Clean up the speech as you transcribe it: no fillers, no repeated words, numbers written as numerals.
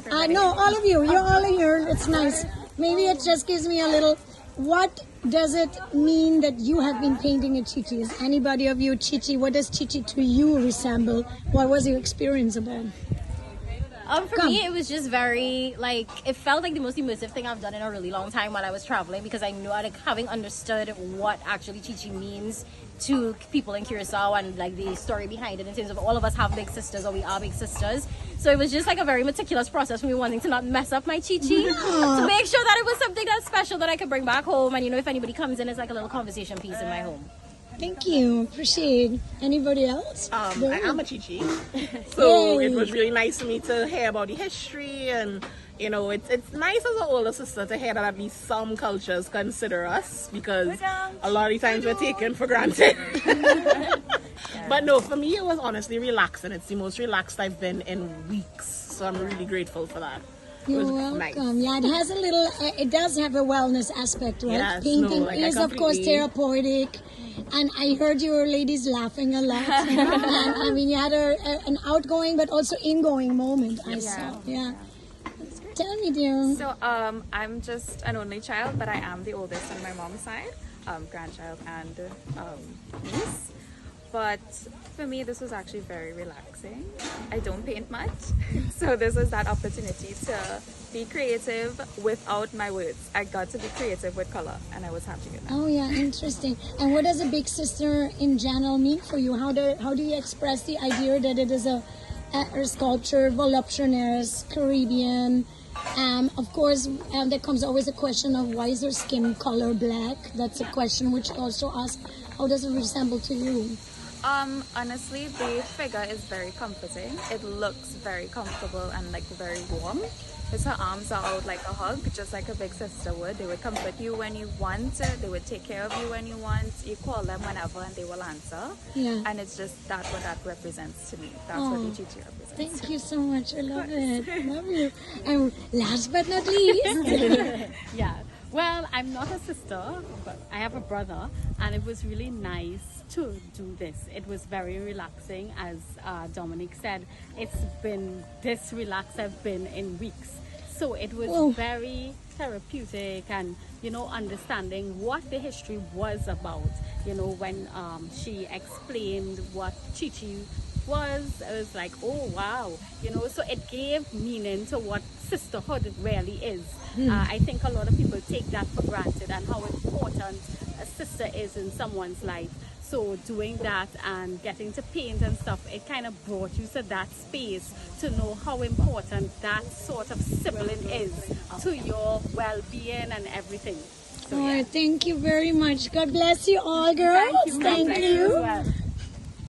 No, all of you. You're all here. It's nice. Maybe it just gives me a little... What does it mean that you have been painting a chichi? Is anybody of you chichi? What does chichi to you resemble? What was your experience about? For me, it was just very, like, it felt like the most immersive thing I've done in a really long time while I was traveling, because I knew, like, having understood what actually Chichi means to people in Curaçao and, like, the story behind it in terms of all of us have big sisters, or we are big sisters. So it was just, like, a very meticulous process for me wanting to not mess up my Chichi, to make sure that it was something that's special that I could bring back home. And, you know, if anybody comes in, it's like a little conversation piece in my home. Thank you. Appreciate. Anybody else? I am a chichi, so it was really nice for me to hear about the history, and you know, it's nice as an older sister to hear that at least some cultures consider us, because a lot of times we're taken for granted. But no, for me it was honestly relaxing. It's the most relaxed I've been in weeks, so I'm really grateful for that. You're welcome. Nice. Yeah, it has a little, it does have a wellness aspect, right? Yes, Painting is, of course, therapeutic. And I heard you ladies laughing a lot. And, I mean, you had an outgoing but also ingoing moment, I saw. Yeah. Tell me, dear. So, I'm just an only child, but I am the oldest on my mom's side, grandchild and niece. But for me, this was actually very relaxing. I don't paint much, so this was that opportunity to be creative without my words. I got to be creative with color, and I was happy with that. Oh yeah, interesting. And what does a big sister in general mean for you? How do you express the idea that it is a sculpture, voluptuous, Caribbean? Of course, there comes always a question of why is her skin color black? That's a question which also asks, how does it resemble to you? Honestly, the figure is very comforting. It looks very comfortable and like very warm. Because her arms are out like a hug, just like a big sister would. They would comfort you when you want. They would take care of you when you want. You call them whenever and they will answer. Yeah. And it's just that what that represents to me. That's what the Chichi represents. Thank you so much. I love it. Love you. And last but not least. Yeah. Well, I'm not a sister, but I have a brother, and it was really nice to do this. It was very relaxing, as Dominic said. It's been this relaxed I've been in weeks. So it was very therapeutic, and, you know, understanding what the history was about. You know, when she explained what Chichi was, I was like, oh wow, you know, so it gave meaning to what sisterhood really is. I think a lot of people take that for granted, and how important a sister is in someone's life. So doing that and getting to paint and stuff, it kind of brought you to that space to know how important that sort of sibling is to your well-being and everything. So, Thank you very much. God bless you all, girls. Thank you.